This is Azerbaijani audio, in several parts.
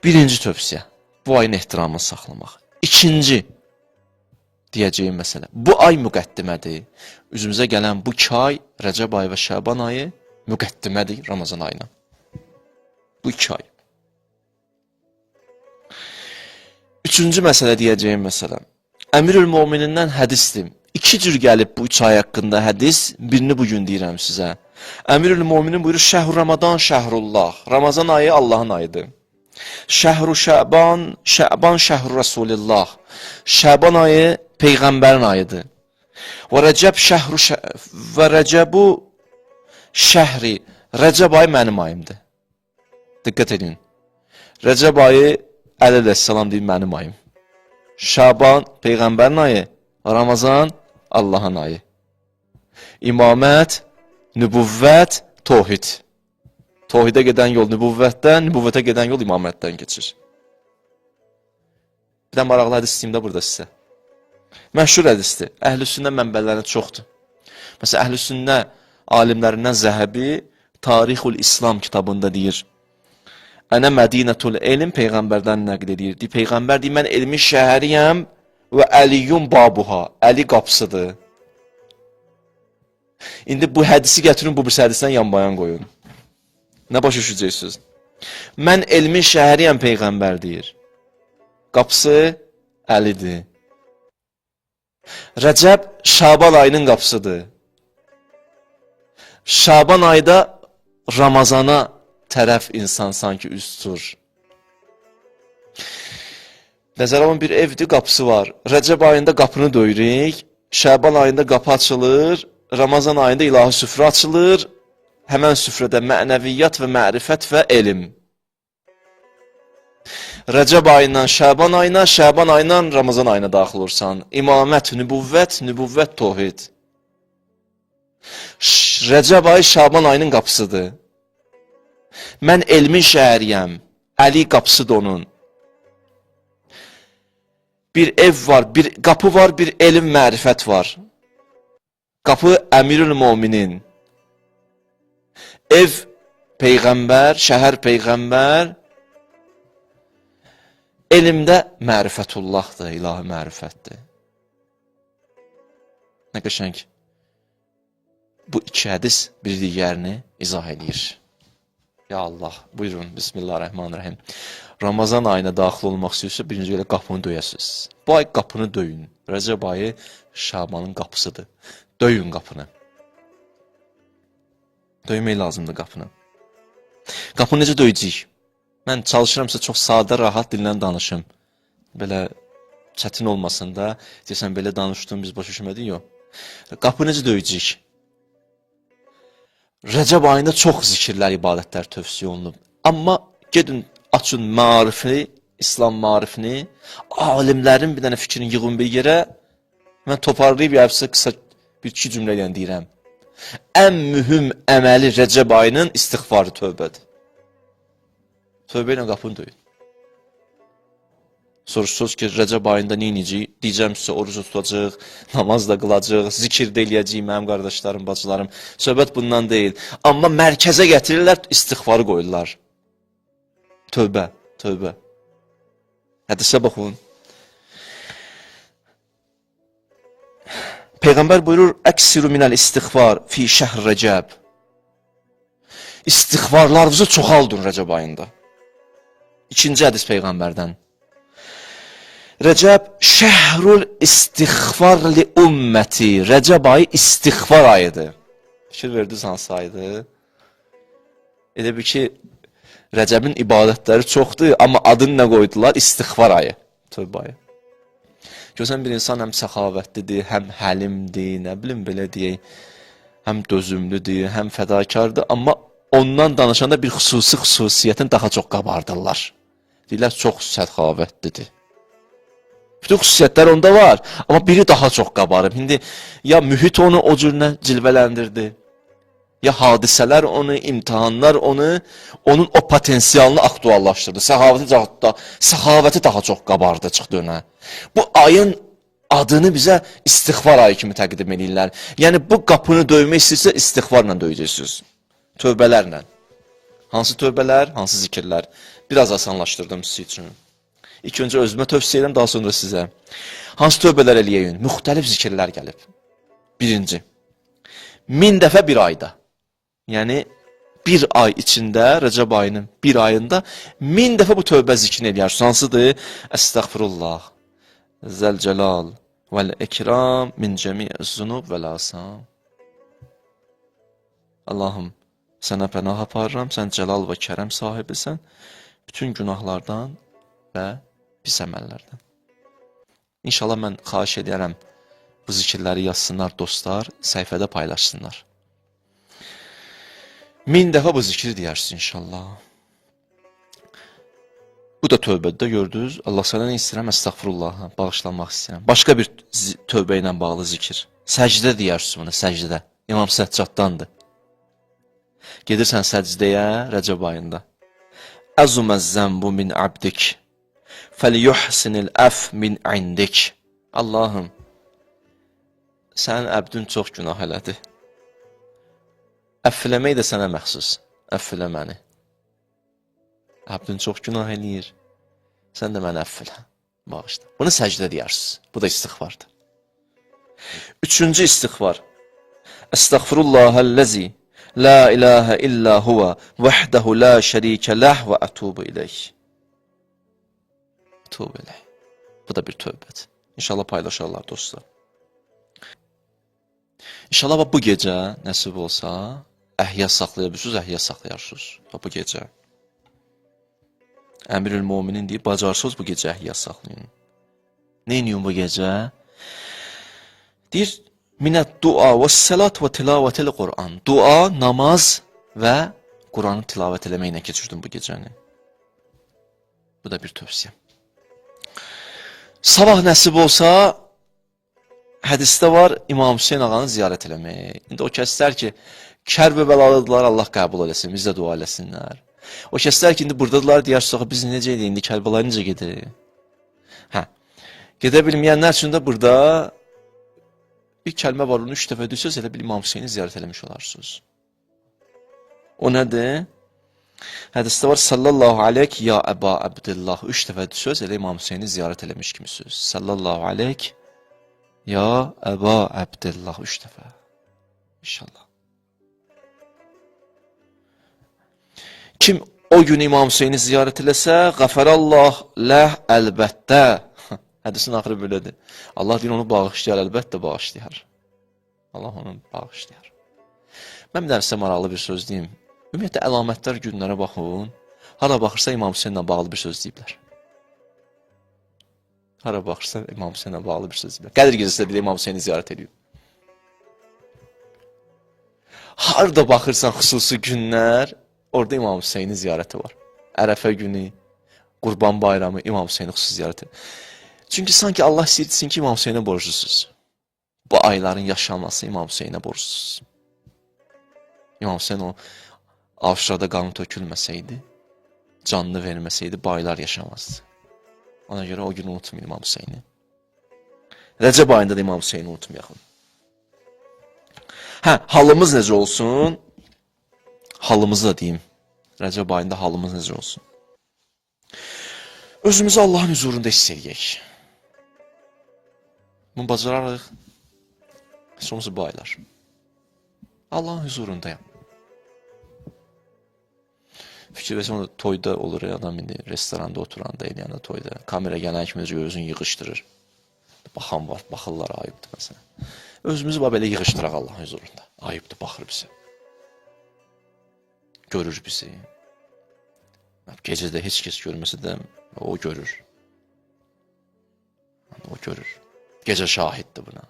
Birinci tövsiyə, bu ayın ehtiramını saxlamaq. İkinci deyəcəyim məsələ, bu ay müqəddimədir. Üzümüzə gələn bu 2 ay, Rəcəb ayı və Şaban ayı müqəddimədir Ramazan ayına. Bu 2 ay. Üçüncü məsələ deyəcəyim məsələ. Əmirül-Möminindən hədisdir. 2 cür gəlib bu 3 ay haqqında hədis, birini bugün deyirəm sizə. Əmirül-Möminin buyurur, Şəhr Ramadan, Şəhrullah. Ramazan ayı Allahın ayıdır. Şəhru Şəban, Şəban şəhru Rasulillah. Şəban ayı Peyğəmbərin ayıdır. Və Rəcəbu şəhri. Rəcəb ayı mənim ayımdır. Diqqət edin. Rəcəb ayı Əli əleyhissalam deyir, mənim ayım. Şaban Peyğəmbərin ayı, Ramazan Allahın ayı. İmamət, nübüvvət, tohid. Tohidə gedən yol nübüvvətdən, nübüvvətə gedən yol imamətdən keçir. Bir də maraqlı hədis istəyim də burada sizə. Məşhur hədisdir. Əhl-i-Sünnə mənbələri çoxdur. Məsələn, Əhl-i-Sünnə alimlərindən Zəhəbi Tarixul İslam kitabında deyir. Ənə Mədinətul elm Peyğəmbərdən nəql edir. Peyğəmbər deyir, mən elmin şəhəriyəm və Əliyyun babuha. Əli qapısıdır. İndi bu hədisi gətirin, bu bir hədisdən yanbayan qoyun. Nə başa düşəcəksiniz? Mən elmin şəhəriyəm Peyğəmbər deyir. Qapısı Əlidir. Rəcəb Şaban ayının qapısıdır. Şaban ayda Ramazana tərəf insan sanki üz tutur. Nəzər alın, bir evdir, qapısı var. Rəcəb ayında qapını döyürük, Şaban ayında qapı açılır, Ramazan ayında ilahi süfrə açılır, həmən süfrədə mənəviyyat və mərifət və elm. Rəcəb ayından Şaban ayına, Şaban ayından Ramazan ayına daxil olursan. İmamət, nübüvvət, nübüvvət, tohid. Rəcəb ayı Şaban ayının qapısıdır. Mən elmin şəhəriyəm. Əli qapısıdır onun. Bir ev var, bir qapı var, bir elm, mərifət var. Qapı Əmirül-Möminin. Ev Peyğəmbər, şəhər Peyğəmbər. Elmdə mərifətullahdır, ilahi mərifətdir. Nə qəşəng. Bu 2 hədis bir digərini izah edir. Ya Allah, buyurun, Bismillahirrahmanirrahim. Ramazan ayına daxil olmaq istəyirsə, birinci elə qapını döyəsiniz. Bu ay qapını döyün. Rəcəb ayı Şabanın qapısıdır. Döyün qapını. Döymək lazımdır qapını. Qapını necə döyəcəyik? Mən çalışıramsa çox sadə, rahat dillə danışım. Belə çətin olmasın da, deyəsən belə danışdım, biz başa düşmədik, yox. Qapı necə döyəcəyik? Rəcəb ayında çox zikirlər, ibadətlər tövsiyə olunub. Amma gedin, açın marifini, İslam marifini, alimlərin bir dənə fikrini yığın bir yerə, mən toparlayıb yapsa qısa bir-iki cümlə ilə deyirəm. Ən mühüm əməli Rəcəb ayının istiğfarı tövbədir. Tövbə ilə qapını döyün. Soruşsunuz ki, Rəcəb ayında neyniyəcək? Deyəcəm sizə, oruç tutacaq, namaz da qılacaq, zikir də eləyəcək mənim qardaşlarım, bacılarım. Söhbət bundan deyil. Amma mərkəzə gətirirlər, istiğfarı qoyurlar. Tövbə, tövbə. Hədisə baxın. Peyğəmbər buyurur, əksiru minəl istiğfar fi şəhr Rəcəb. İstiğfarlarınızı çoxaldın Rəcəb ayında. İkinci hədis Peyğəmbərdən. Rəcəb şəhrul istiğfar li ümməti. Rəcəb ayı istiğfar ayıdır. Fikir verdiniz hansı ayıdır? Elə bir ki, Rəcəbin ibadətləri çoxdur, amma adını nə qoydular? İstiğfar ayı. Tövbə ayı. Görsən bir insan həm səxavətlidir, həm həlimdir, nə bilim belə deyək, həm dözümlüdür, həm fədakardır, amma ondan danışanda bir xüsusiyyətin daha çox qabardırlar. Deyirlər, çox səxavətlidir. Bütün xüsusiyyətlər onda var, amma biri daha çox qabarıb. İndi ya mühit onu o cürünə cilvələndirdi, ya hadisələr onu, imtihanlar onu, onun o potensialını aktuallaşdırdı. Səxavəti daha çox qabardı, çıxdı önə. Bu ayın adını bizə istiğfar ayı kimi təqdim edirlər. Yəni bu qapını döymək istəyirsə istiğfarla döyəcəksiniz. Tövbələrlə. Hansı tövbələr, hansı zikirlər? Biraz asanlaşdırdım sizin üçün. İlk öncə özümə tövsiyə edirəm, daha sonra sizə. Hansı tövbələr eləyəyin? Müxtəlif zikirlər gəlib. Birinci, 1000 dəfə bir ayda. Yəni, bir ay içində, Rəcəb ayının bir ayında 1000 dəfə bu tövbə zikrini eləyərsiniz. Hansıdır? Əstəğfirullah, Zəlcəlal, vəl-ikram, min cəmi'əz zunub vəl-asam. Allahım, sənə pənah aparıram, sən cəlal və kərəm sahibisən, bütün günahlardan və pis əməllərdən. İnşallah mən xahiş edərəm, bu zikirləri yazsınlar dostlar, səhifədə paylaşsınlar. 1000 dəfə bu zikri deyərsiniz inşallah. Bu da tövbədə gördünüz. Allah sənə nə istəyirəm? Əstəğfirullahı, bağışlanmaq istəyirəm. Başqa bir tövbə ilə bağlı zikir. Səcdə deyərsiniz bunu, səcdə. İmam Səccaddandır. Gedirsən səcdəyə Rəcəb ayında. Əzuməz zənbu min abdik, fəliyuhsinil əf min indik. Allahım, sənin əbdün çox günah elədi. Əffiləmək də sənə məxsus. Əffilə məni. Əbdün çox günah eləyir. Sən də məni əffilə. Bağışla. Bunu səcdə deyərsiniz. Bu da istiğfardır. Üçüncü istiğfar. Əstəğfirullahəl-ləzi la ilahə illə huvə vəhdəhu la şərikə ləh və ətubu iləyh. Ətubu iləyh. Bu da bir tövbədir. İnşallah paylaşarlar dostlar. İnşallah bu gecə nəsib olsa, əhya saxlaya bilirsiniz, əhya saxlayarsınız. Bu gecə. Əmirül-Müminin deyib, bacarsınız bu gecə əhya saxlayın. Neyiniyin bu gecə? Deyir, minət dua və səlat və tilavətəl Qur'an. Dua, namaz və Qur'anı tilavət eləməklə keçirdim bu gecəni. Bu da bir tövsiyə. Sabah nəsib olsa, hədisdə var, İmam Hüseyin ağanı ziyarət eləmək. İndi o kəslər ki, kər və bəlalıdırlar, Allah qəbul eləsin, biz də dua eləsinlər. O kəslər ki, indi buradadılar, deyərsiniz, biz necə edik, indi Kərbəla necə gedir? Hə, gedə bilməyənlər üçün də burada bir kəlmə var, onu 3 dəfə düşsəz, elə bir İmam Hüseyini ziyarət eləmiş olarsınız. O nədir? Hədisdə var, sallallahu aleyk ya Əba Əbdillah. 3 dəfə düşsəz, elə İmam Hüseyini ziyarət eləmiş kimisiniz. Sallallahu aleyk ya Əba Əbdillah. 3 dəfə. İnşallah. Kim o gün İmam Hüseyini ziyarət eləsə, qəfərəllah ləh əlbəttə. Hədisin axırı belədir. Allah deyir, onu bağışlayar, əlbəttə bağışlayar. Allah onu bağışlayar. Mən bir dənə sizə maraqlı bir söz deyim. Ümumiyyətlə, əlamətlər günlərə baxın. Hara baxırsa İmam Hüseyinlə bağlı bir söz deyiblər. Hara baxırsa İmam Hüseyinlə bağlı bir söz deyiblər. Qədir gecəsində bir İmam Hüseyini ziyarət edib. Harada baxırsan xüsusi günlər, orada İmam Hüseyini ziyarəti var. Ərəfə günü, Qurban bayramı, İmam Hüseyini xüsusi ziyarəti. Çünki sanki Allah istəyirsin ki, İmam Hüseynə borclusunuz. Bu ayların yaşanması İmam Hüseynə borclusunuz. İmam Hüseyin o Avşarada qanı tökülməsəydi, canını verməsəydi, bu aylar yaşamazdı. Ona görə o günü unutmayın İmam Hüseyni. Rəcəb ayında da İmam Hüseyni unutmayaq. Hə, halımız necə olsun? Halımızı da deyim. Rəcəb ayında halımız necə olsun? Özümüzü Allahın huzurunda hiss edək. Bunu bacararıq. Sonrası bu aylar. Allahın huzurundayım. Fikir versən, toyda olur ya, adam indi restoranda oturanda, eləyəndə toyda. Kamera gələn kimi özünü yığışdırır. Baxan var, baxırlar, ayıbdır məsələn. Özümüzü belə yığışdıraq Allahın huzurunda. Ayıbdır, baxır bizə. Görür bizi. Gecədə heç kəs görməsə də o görür. O görür. Gecə şahiddir buna.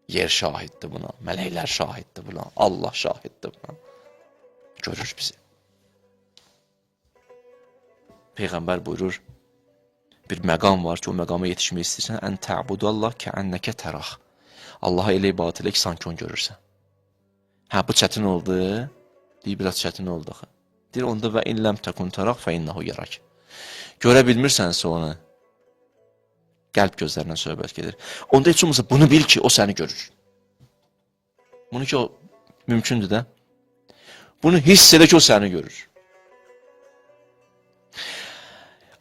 Yer şahiddir buna. Mələklər şahiddir buna. Allah şahiddir buna. Görür bizi. Peyğəmbər buyurur, bir məqam var ki, o məqama yetişmək istəyirsən, ən tə'budallah kəənnəkə tərah. Allaha elə ibadət elə ki, sanki onu görürsən. Hə, bu çətin oldu. Deyir, biraz çətin oldu. Deyir, onda və illəm təkun tərah fə innəhu yarak. Görə bilmirsənsə onu, qəlb gözlərindən söhbət gedir. Onda heç olmasa bunu bil ki, o səni görür. Bunu ki, o mümkündür də. Bunu hiss elə ki, o səni görür.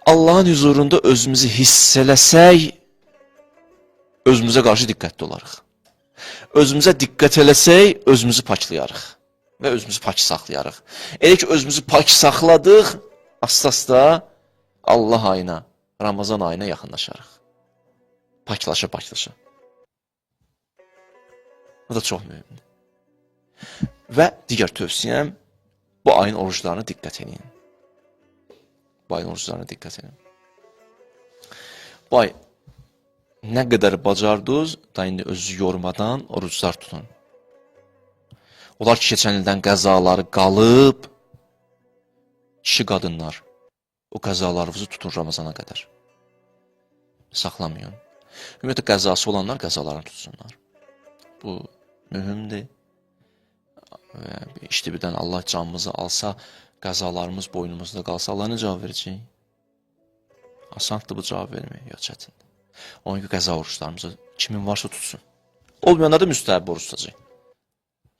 Allahın huzurunda özümüzü hiss eləsək, özümüzə qarşı diqqətli olarıq. Özümüzə diqqət eləsək, özümüzü paklayarıq və özümüzü pak saxlayarıq. Elə ki, özümüzü pak saxladıq, asta-asta Allah ayına, Ramazan ayına yaxınlaşarıq. Paklaşa. Bu da çox mühümdür. Və digər tövsiyəm, bu ayın oruclarına diqqət edin. Bu ayın oruclarına diqqət edin. Bu ay nə qədər bacardınız, da indi özü yormadan oruclar tutun. Onlar ki, keçən ildən qəzaları qalıb, kişi qadınlar, o qəzalarınızı tutun Ramazana qədər. Saxlamayın. Ümumiyyətlə, qəzası olanlar qəzalarını tutsunlar. Bu mühümdür. İşte birdən Allah canımızı alsa, qəzalarımız boynumuzda qalsa, Allah nə cavab verəcək? Asandır bu cavab vermək, ya çətindir. Onun ki, qəza oruçlarımızı kimin varsa tutsun. Olmayanlar da müstəhəb oruç tutacaq.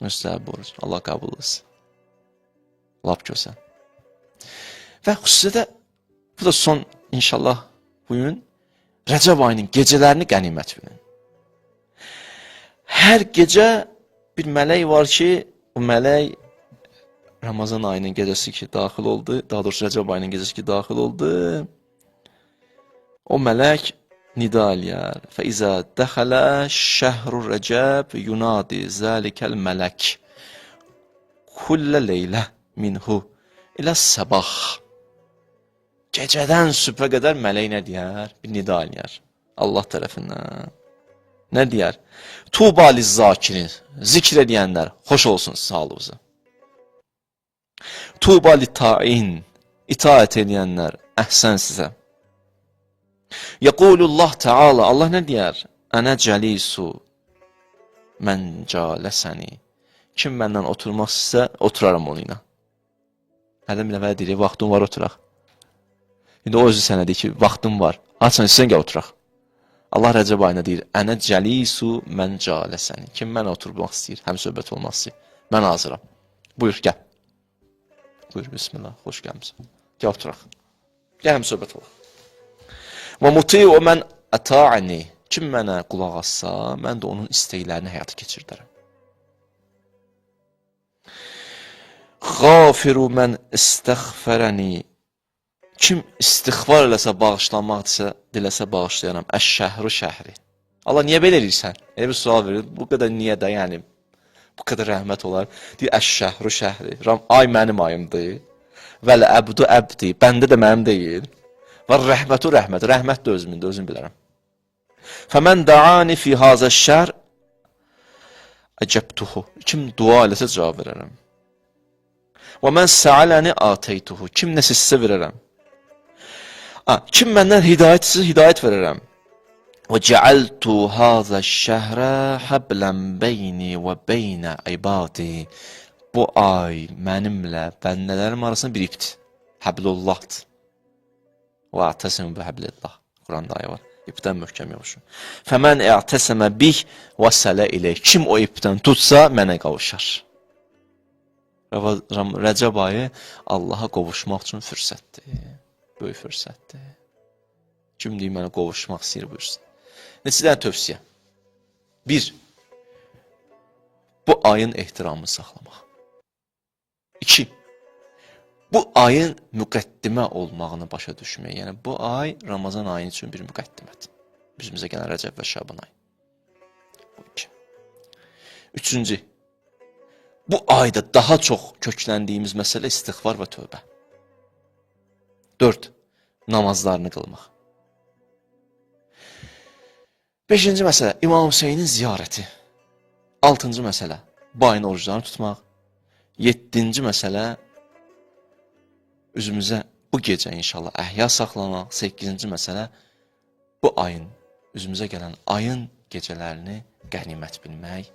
Müstəhəb oruç. Allah qəbul etsin. Lap gözəl. Və xüsusilə, bu da son inşallah bugün, Rəcəb ayının gecələrini qənimət bilin. Hər gecə bir mələk var ki, o mələk Ramazan ayının gecəsi ki daxil oldu, daha doğrusu Rəcəb ayının gecəsi ki daxil oldu, o mələk nida eləyər. Fəizə dəxələ şəhrur Rəcəb yunadi zəlikəl mələk kullə leylə minhu ilə səbah. Gecədən sübhə qədər mələk nə deyər? Bir nida eləyər Allah tərəfindən. Nə deyər? Tuba liz-zakirin, zikr edənlər, xoş olsun sağlığınıza. Tuba li-ta'in, itaət edənlər, əhsən sizə. Yəqulullah Teala, Allah nə deyər? Ənə cəlisu, mən caləsəni. Kim məndən oturmaq istəsə, oturaram onunla. Hələ bir nəfər deyir, vaxtım var, oturaq. İndi o özü sənə deyir ki, vaxtım var, açın, istəyən gəl oturaq. Allah Rəcəb ayına deyir, ənə cəlisu mən caləsəni. Kim mənə oturmaq istəyir, həm söhbət olmaq istəyir. Mən hazıram. Buyur, gəl. Buyur, bismillah, xoş gəlmişsən. Gəl oturaq. Gəl, həm söhbət olaq. Və muti'u mən əta'əni. Kim mənə qulaq assa, mən də onun istəklərini həyata keçirdərəm. Xafiru mən istəxfərəni. Kim istiğfar eləsə, bağışlanmaq diləsə, bağışlayaram. Əş-şəhru şəhri. Allah, niyə belə eləyirsən? Elə bir sual verir. Bu qədər niyə də, yəni, bu qədər rəhmət olar. Deyir, əş-şəhru şəhri. Ay mənim ayımdır. Vəl-əbdu əbdi. Bəndə də mənim deyil. Və rəhmətu rəhmət. Rəhmət də özümündə, özüm bilərəm. Fəmən dəani fi hazəş-şər əcəbtuhu. Kim dua eləsə, cavab verərəm. Və mən səaləni ateytuhu. Kim nəsə sizə verərəm. Kim məndən hidayət istəyirsə, hidayət verərəm. Və cəaltu hazəş-şəhrə həblən beyni və beynə ibadi. Bu ay mənimlə bəndələrim arasında bir ipdir. Həblullahdır. Və ətəsimə bi həblillah. Quranda ayə var. İpdən möhkəm yavuşun. Fəmən ə'təsəmə bih və sələ ilək. Kim o ipdən tutsa, mənə qavuşar. Rəcəb ayı Allaha qovuşmaq üçün fürsətdir. Böyük fürsətdir. Kim deyir, mənə qovuşmaq istəyir, buyursun. Neçə dənə tövsiyə? 1. Bu ayın ehtiramını saxlamaq. 2. Bu ayın müqəddimə olmağını başa düşmək. Yəni, bu ay Ramazan ayı üçün bir müqəddimədir. Bizimizə gələn Rəcəb və Şaban ayı. Bu 2. 3. Bu ayda daha çox kökləndiyimiz məsələ istiğfar və tövbə. 4. Namazlarını qılmaq. 5-ci məsələ, İmam Hüseynin ziyarəti. 6-cı məsələ, bu ayın oruclarını tutmaq. 7-ci məsələ, üzümüzə bu gecə inşallah əhya saxlamaq. 8-ci məsələ, bu ayın, üzümüzə gələn ayın gecələrini qənimət bilmək.